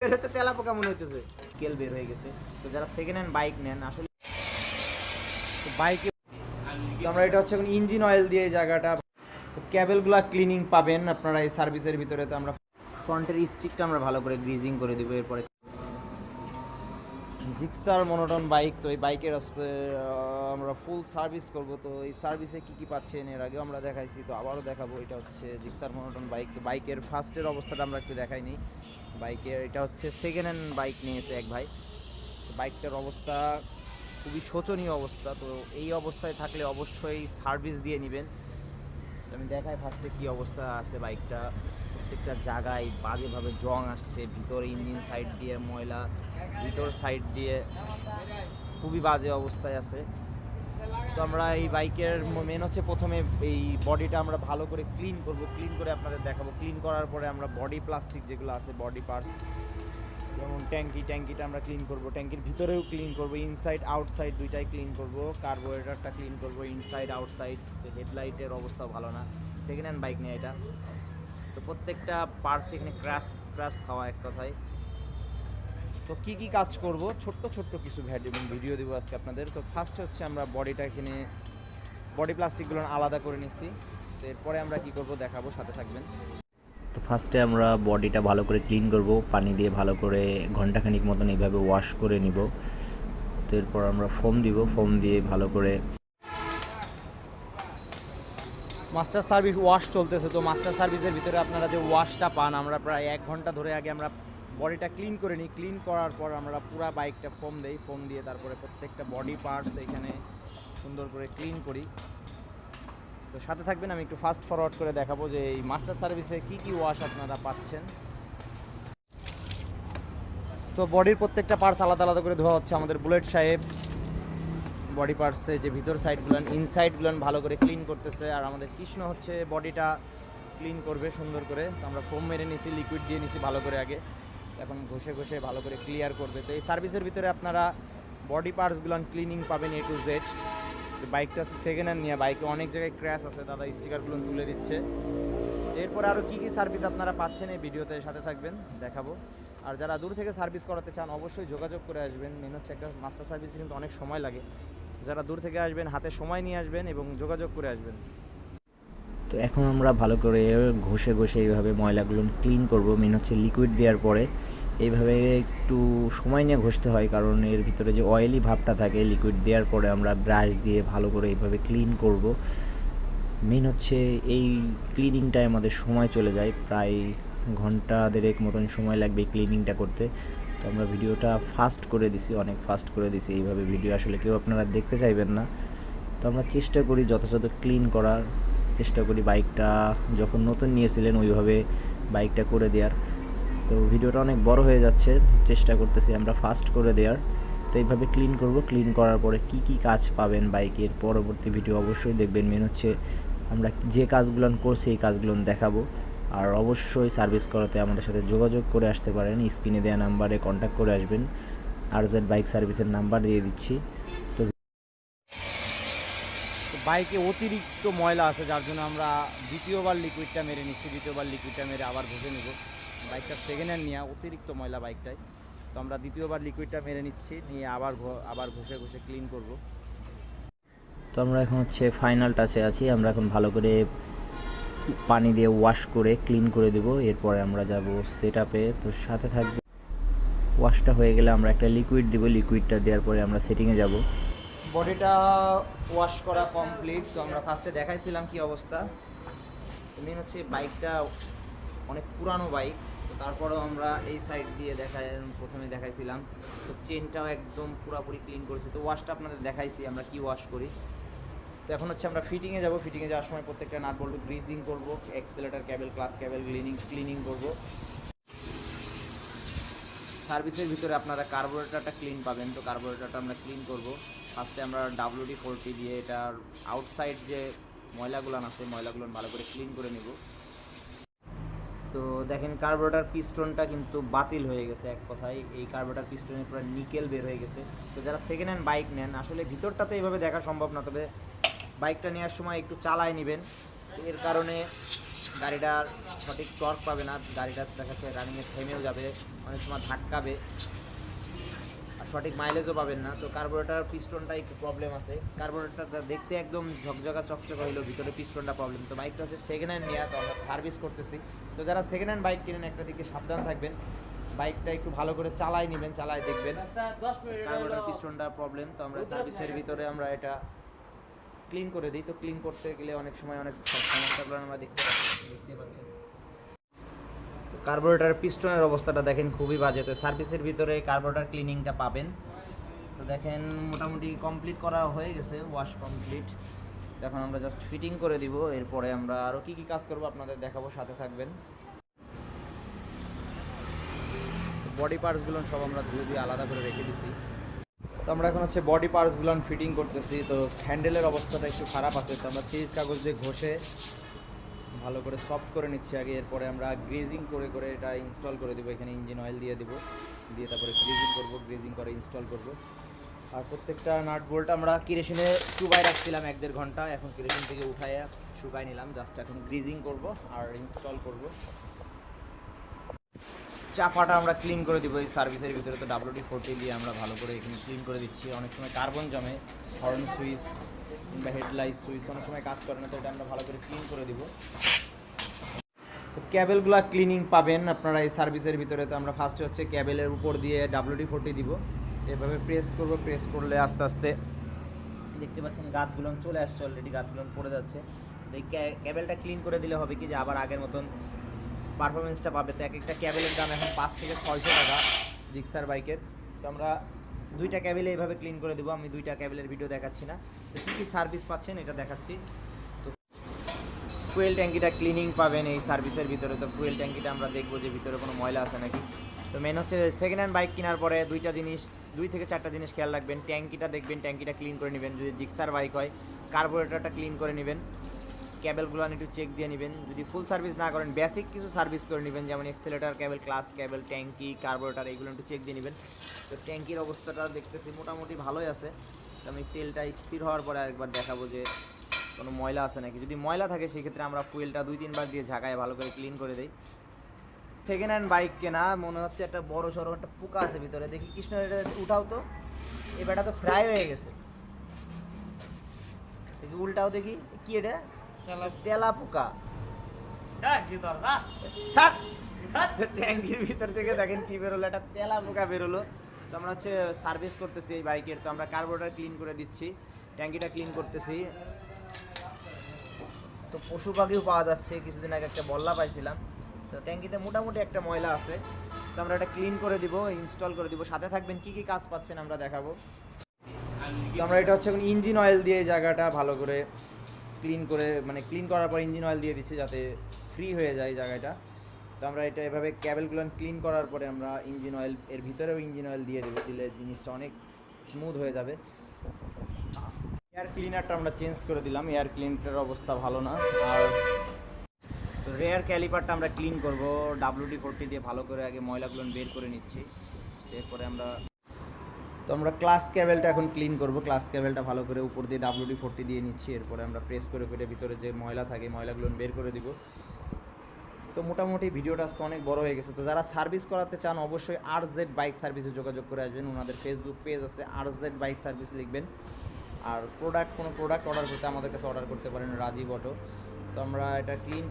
এটা তো তেলা পোকা মনে হইতেছে, কেল বের হয়ে গেছে। তো যারা সেকেন্ড হ্যান্ড বাইক নেন আসলে বাইকে আমরা এটা হচ্ছে এখন ইঞ্জিন অয়েল দিয়ে এই জায়গাটা, তো ক্যাবেলগুলো ক্লিনিং পাবেন আপনারা এই সার্ভিসের ভিতরে। তো আমরা ফ্রন্টের স্টিকটা আমরা ভালো করে গ্রিজিং করে দেবো। এরপরে জিক্সার মনোটন বাইক, তো এই বাইকের হচ্ছে আমরা ফুল সার্ভিস করব। তো এই সার্ভিসে কী কী পাচ্ছেন এর আগেও আমরা দেখাইছি, তো আবারও দেখাবো। এটা হচ্ছে জিক্সার মনোটন বাইক। তো বাইকের ফার্স্টের অবস্থাটা আমরা একটু দেখাইনি। বাইকের এটা হচ্ছে সেকেন্ড হ্যান্ড বাইক নিয়েছে এক ভাই। তো বাইকটার অবস্থা খুবই শোচনীয় অবস্থা। তো এই অবস্থায় থাকলে অবশ্যই সার্ভিস দিয়ে নেবেন। আমি দেখাই ফার্স্টে কী অবস্থা আছে বাইকটা। প্রত্যেকটা জায়গায় বাজেভাবে জং আসছে, ভিতরে ইঞ্জিন সাইড দিয়ে ময়লা, ভিতর সাইড দিয়ে খুবই বাজে অবস্থায় আছে। তো আমরা এই বাইকের মেন হচ্ছে প্রথমে এই বডিটা আমরা ভালো করে ক্লিন করব, ক্লিন করে আপনাদের দেখাবো। ক্লিন করার পরে আমরা বডি প্লাস্টিক যেগুলো আছে বডি পার্টস, যেমন ট্যাঙ্কিটা আমরা ক্লিন করব, ট্যাঙ্কির ভিতরেও ক্লিন করব, ইনসাইড আউটসাইড দুইটাই ক্লিন করব, কার্বোরেটরটা ক্লিন করব, ইনসাইড আউটসাইড। তো হেডলাইটের অবস্থা ভালো না, সেকেন্ড হ্যান্ড বাইক নিয়ে এটা। তো প্রত্যেকটা পার্টস এখানে ক্র্যাশ খাওয়া এক কথায়। তো কী কী কাজ করব ছোট্ট কিছু ভিডিও দেবো আজকে আপনাদের। তো ফার্স্ট হচ্ছে আমরা বডিটা এখানে বডি প্লাস্টিকগুলো আলাদা করে নিচ্ছি। তো এরপরে আমরা কি করব দেখাবো, সাথে থাকবেন। তো ফার্স্টে আমরা বডিটা ভালো করে ক্লিন করব, পানি দিয়ে ভালো করে ঘন্টাখানিক মতন এইভাবে ওয়াশ করে নিব। তো এরপর আমরা ফোম দিব, ফোম দিয়ে ভালো করে মাস্টার সার্ভিস ওয়াশ চলতেছে। তো মাস্টার সার্ভিসের ভিতরে আপনারা যে ওয়াশটা পান, আমরা প্রায় 1 ঘন্টা ধরে আগে আমরা বডিটা ক্লিন করে নিই। ক্লিন করার পর আমরা পুরো বাইকটা ফোম দেই, ফোম দিয়ে তারপরে প্রত্যেকটা বডি পার্টস এখানে সুন্দর করে ক্লিন করি। তো সাথে থাকবেন, আমি একটু ফাস্ট ফরওয়ার্ড করে দেখাবো যে এই মাস্টার সার্ভিসে কী কী ওয়াশ আপনারা পাচ্ছেন। তো বডির প্রত্যেকটা পার্টস আলাদা আলাদা করে ধোয়া হচ্ছে। আমাদের বুলেট সাহেব বডি পার্টসে যে ভিতর সাইডগুলো ইনসাইডগুলো ভালো করে ক্লিন করতেছে, আর আমাদের কৃষ্ণ হচ্ছে বডিটা ক্লিন করবে সুন্দর করে। তো আমরা ফোম মেরে নিছি, লিকুইড দিয়ে নিছি ভালো করে আগে, এখন ঘষে ভালো করে ক্লিয়ার করবে। তো এই সার্ভিসের ভিতরে আপনারা বডি পার্টসগুলো ক্লিনিং পাবেন A to Z। বাইকটা হচ্ছে সেকেন্ড হ্যান্ড নিয়ে, বাইকে অনেক জায়গায় ক্র্যাশ আছে, দাদা স্টিকারগুলো তুলে দিচ্ছে। এরপর আরও কী কী সার্ভিস আপনারা পাচ্ছেন এই ভিডিওতে সাথে থাকবেন, দেখাবো। আর যারা দূর থেকে সার্ভিস করাতে চান অবশ্যই যোগাযোগ করে আসবেন। মেন হচ্ছে একটা মাস্টার সার্ভিসে কিন্তু অনেক সময় লাগে। যারা দূর থেকে আসবেন হাতে সময় নিয়ে আসবেন এবং যোগাযোগ করে আসবেন। তো এখন আমরা ভালো করে ঘষে এইভাবে ময়লাগুলো ক্লিন করব। মেন হচ্ছে লিকুইড দেওয়ার পরে এইভাবে একটু সময় নিয়ে ঘষতে হয়, কারণ এর ভিতরে যে অয়েলি ভাবটা থাকে, লিকুইড দেওয়ার পরে আমরা ব্রাশ দিয়ে ভালো করে এইভাবে ক্লিন করব। মেন হচ্ছে এই ক্লিনিংটায় আমাদের সময় চলে যায়, প্রায় ঘন্টা দেড়েক মতন সময় লাগবে এই ক্লিনিংটা করতে। তো আমরা ভিডিওটা ফাস্ট করে দিছি, অনেক ফাস্ট করে দিছি। এইভাবে ভিডিও আসলে কেউ আপনারা দেখতে চাইবেন না। তো আমরা চেষ্টা করি যথাযথ ক্লিন করার চেষ্টা করি। বাইকটা যখন নতুন নিয়েছিলেন ওইভাবে বাইকটা করে দেওয়ার। তো ভিডিওটা অনেক বড় হয়ে যাচ্ছে, চেষ্টা করতেছি আমরা ফাস্ট করে দেওয়ার। তো এইভাবে ক্লিন করব। ক্লিন করার পরে কি কি কাজ পাবেন বাইকের পরবর্তী ভিডিও অবশ্যই দেখবেন। মেন হচ্ছে আমরা যে কাজগুলো করছি এই কাজগুলো দেখাবো। আর অবশ্যই সার্ভিস করাতে আমাদের সাথে যোগাযোগ করে আসতে পারেন, স্ক্রিনে দেওয়া নাম্বারে কন্ট্যাক্ট করে আসবেন। RZ বাইক সার্ভিসের নাম্বার দিয়ে দিচ্ছি। তো বাইকে অতিরিক্ত ময়লা আছে, যার জন্য আমরা দ্বিতীয়বার লিকুইডটা মেরে নিচ্ছি। দ্বিতীয়বার লিকুইডটা মেরে আবার ঘষে নেব। বাইকটা সেকেন্ড হ্যান্ড নিয়ে অতিরিক্ত ময়লা বাইকটায়। তো আমরা দ্বিতীয়বার লিকুইডটা মেরে নিচ্ছি, নিয়ে আবার ঘষে ক্লিন করব। তো আমরা এখন হচ্ছে ফাইনাল টাচে আছি। আমরা এখন ভালো করে পানি দিয়ে ওয়াশ করে ক্লিন করে দেব। এরপরে আমরা যাব সেট আপে। তো সাথে থাকবে। ওয়াশটা হয়ে গেলে আমরা একটা লিকুইড দেব, লিকুইডটা দেওয়ার পরে আমরা সেটিংয়ে যাব। বডিটা ওয়াশ করা কমপ্লিট। তো আমরা ফার্স্টে দেখাইছিলাম কি অবস্থা। মেন হচ্ছে বাইকটা অনেক পুরানো বাইক, তো তারপরেও আমরা এই সাইড দিয়ে প্রথমে দেখাইছিলাম। তো চেনটাও একদম পুরাপুরি ক্লিন করেছি। তো ওয়াশটা আপনাদের দেখাইছি আমরা কি ওয়াশ করি। তো এখন হচ্ছে আমরা ফিটিংয়ে যাব। ফিটিংয়ে যাওয়ার সময় প্রত্যেকটা নাট বল্টু গ্রিজিং করব, accelerator cable, class cable cleaning করব। সার্ভিসের ভিতরে আপনারা কার্বোরেটরটা ক্লিন পাবেন। তো কার্বোরেটরটা আমরা ক্লিন করব। ফার্স্টে আমরা WD-40 দিয়ে এটার আউটসাইড যে ময়লাগুলো আছে ময়লাগুলো ভালো করে ক্লিন করে নেব। তো দেখেন কার্বোরেটর পিস্টনটা কিন্তু বাতিল হয়ে গেছে এক কথায়। এই কার্বোরেটর পিস্টনের পুরো নিকেল বের হয়ে গেছে। তো যারা সেকেন্ড হ্যান্ড বাইক নেন আসলে ভিতরটাতে এইভাবে দেখা সম্ভব না, তবে বাইকটা নেওয়ার সময় একটু চালায় নেবেন। এর কারণে গাড়িটার সঠিক টর্ক পাবে না, গাড়িটা দেখা যাচ্ছে রানিংয়ে থেমেও যাবে, অনেক সময় ধাক্কাবে, আর সঠিক মাইলেজও পাবেন না। তো কার্বোরেটর পিস্টনটা একটু প্রবলেম আছে, কার্বোরেটরটা দেখতে একদম ঝকঝকা চকচকা হইলো, ভিতরে পিস্টনটা প্রবলেম। তো বাইকটা হচ্ছে সেকেন্ড হ্যান্ড নেওয়া, তো আমরা সার্ভিস করতেছি। তো যারা সেকেন্ড হ্যান্ড বাইক কিনেন একটা দিকে সাবধান থাকবেন, বাইকটা একটু ভালো করে চালাই নেবেন, চালাই দেখবেন কার্বোরেটর পিস্টনটা প্রবলেম। তো আমরা সার্ভিসের ভিতরে আমরা এটা ক্লিন করে দিই। তো ক্লিন করতে গেলে অনেক সময় অনেক সমস্যাগুলো আমরা দেখতে পাচ্ছেন। তো কার্বোরেটর পিস্টনের অবস্থাটা দেখেন খুবই বাজে। তো সার্ভিসের ভিতরে কার্বোরেটর ক্লিনিংটা পাবেন। তো দেখেন মোটামুটি কমপ্লিট করা হয়ে গেছে, ওয়াশ কমপ্লিট। এখন আমরা জাস্ট ফিটিং করে দিব, এরপরে আমরা আরও কী কী কাজ করবো আপনাদের দেখাবো, সাথে থাকবেন। বডি পার্টসগুলো সব আমরা ধুয়ে আলাদা করে রেখে দিছি। তো আমরা এখন হচ্ছে বডি পার্টসগুলো ফিটিং করতেছি। তো হ্যান্ডেলের অবস্থাটা একটু খারাপ আছে, তো আমরা চিজ কাগজ দিয়ে ঘষে ভালো করে সফট করে নিচ্ছি আগে। এরপরে আমরা গ্রেজিং করে করে এটা ইনস্টল করে দেবো, এখানে ইঞ্জিন অয়েল দিয়ে দেবো, দিয়ে তারপরে গ্রেজিং করব, গ্রেজিং করে ইনস্টল করব। আর প্রত্যেকটা নাট বোল্ট আমরা কেরোসিনে চুবাই রাখছিলাম 1-1.5 ঘন্টা, এখন কেরোসিন থেকে উঠাইয়া শুকাই নিলাম, জাস্ট এখন গ্রেজিং করব আর ইনস্টল করব। চাপাটা আমরা ক্লিন করে দিব এই সার্ভিসের ভিতরে। তো WD-40 দিয়ে আমরা ভালো করে এখানে ক্লিন করে দিচ্ছি। অনেক সময় কার্বন জমে, হর্ন সুইচ কিংবা হেডলাইট সুইচ অনেক সময় কাজ করে না, তো এটা আমরা ভালো করে ক্লিন করে দিব। তো ক্যাবেলগুলো ক্লিনিং পাবেন আপনারা এই সার্ভিসের ভিতরে। তো আমরা ফার্স্টে হচ্ছে ক্যাবেলের উপর দিয়ে WD-40 দিব, এভাবে প্রেস করব। প্রেস করলে আস্তে আস্তে দেখতে পাচ্ছেন গাঁতগুলো চলে আসছে, অলরেডি গাঁতগুলো পড়ে যাচ্ছে। তো এই ক্যাবেলটা ক্লিন করে দিলে হবে কি যে আবার আগের মতন পারফরমেন্সটা পাবে। তো এক একটা ক্যাবেলের দাম এখন 5 থেকে 600 টাকা জিক্সার বাইকের। তো আমরা 2টা ক্যাবেলে এইভাবে ক্লিন করে দেবো। আমি 2টা ক্যাবেলের ভিডিও দেখাচ্ছি না, তো কী কী সার্ভিস পাচ্ছেন এটা দেখাচ্ছি। তো ফুয়েল ট্যাঙ্কিটা ক্লিনিং পাবেন এই সার্ভিসের ভিতরে। তো ফুয়েল ট্যাঙ্কিটা আমরা দেখবো যে ভিতরে কোনো ময়লা আছে নাকি। তো মেন হচ্ছে সেকেন্ড হ্যান্ড বাইক কেনার পরে 2 থেকে 4টা জিনিস খেয়াল রাখবেন। ট্যাঙ্কিটা দেখবেন, ট্যাঙ্কিটা ক্লিন করে নেবেন যদি জিক্সার বাইক হয়। কার্বোরেটরটা ক্লিন করে নেবেন, ক্যাবেলগুলো একটু চেক দিয়ে নেবেন। যদি ফুল সার্ভিস না করেন বেসিক কিছু সার্ভিস করে নেবেন, যেমন এক্সেলেটার ক্যাবেল, ক্লাস ক্যাবেল, ট্যাঙ্কি, কার্বোরেটর, এইগুলো একটু চেক দিয়ে নেবেন। তো ট্যাঙ্কির অবস্থাটা দেখতেছি মোটামুটি ভালোই আছে। তো আমি তেলটা স্থির হওয়ার পরে একবার দেখাবো যে কোনো ময়লা আছে নাকি। যদি ময়লা থাকে সেক্ষেত্রে আমরা ফুয়েলটা 2-3 বার দিয়ে ঝাঁকায় ভালো করে ক্লিন করে দিই। সেকেন্ড হ্যান্ড বাইক কেনা মনে হচ্ছে একটা বড় সড়ো একটা পোকা আছে ভিতরে। দেখি কৃষ্ণ, এটা উঠাও তো, এই ব্যাটা তো ফ্রাই হয়ে গেছে। দেখি উল্টাও, দেখি কি এটা, তেলা পোকা। ট্যাঙ্কির ভিতর থেকে দেখেন কি বেরোলো, একটা তেলা পোকা বেরোলো। তো আমরা হচ্ছে সার্ভিস করতেছি এই বাইকের। তো আমরা কার্বোরেটর ক্লিন করে দিচ্ছি, ট্যাঙ্কিটা ক্লিন করতেছি। তো পশু পাখিও পাওয়া যাচ্ছে, কিছুদিন আগে একটা বল্লা পাইছিলাম। তো ট্যাঙ্কিতে মোটামুটি একটা ময়লা আছে, তো আমরা এটা ক্লিন করে দিব, ইনস্টল করে দিব। সাথে থাকবেন, কি কি কাজ পাচ্ছেন আমরা দেখাবো। তো আমরা এটা হচ্ছে এখন ইঞ্জিন অয়েল দিয়ে এই জায়গাটা ভালো করে ক্লিন করে, মানে ক্লিন করার পর ইঞ্জিন অয়েল দিয়ে দিচ্ছি যাতে ফ্রি হয়ে যায় জায়গাটা। তো আমরা এটা এভাবে ক্যাবেলগুলো ক্লিন করার পরে আমরা ইঞ্জিন অয়েল, এর ভিতরেও ইঞ্জিন অয়েল দিয়ে দেবো, দিলে জিনিসটা অনেক স্মুথ হয়ে যাবে। এয়ার ক্লিনারটা আমরা চেঞ্জ করে দিলাম, এয়ার ক্লিনারের অবস্থা ভালো না। আর রেয়ার ক্যালিপারটা আমরা ক্লিন করব, WD-40 দিয়ে ভালো করে আগে ময়লাগুলো বের করে নিচ্ছি। এরপরে আমরা ক্লাস ক্যাবেলটা এখন ক্লিন করব। ক্লাস ক্যাবেলটা ভালো করে উপর দিয়ে WD-40 দিয়ে নিচ্ছি। এরপরে আমরা প্রেস করে করে ভিতরে যে ময়লা থাকে ময়লাগুলো বের করে দিব। তো মোটামুটি ভিডিওটা আজকে অনেক বড় হয়ে গেছে। তো যারা সার্ভিস করাতে চান অবশ্যই RZ বাইক সার্ভিসে যোগাযোগ করে আসবেন। ওনাদের ফেসবুক পেজ আছে, RZ বাইক সার্ভিস লিখবেন। আর কোনো প্রোডাক্ট অর্ডার করতে আমাদের কাছে অর্ডার করতে পারেন, রাজীব অটো। তো আমরা এটা ক্লিন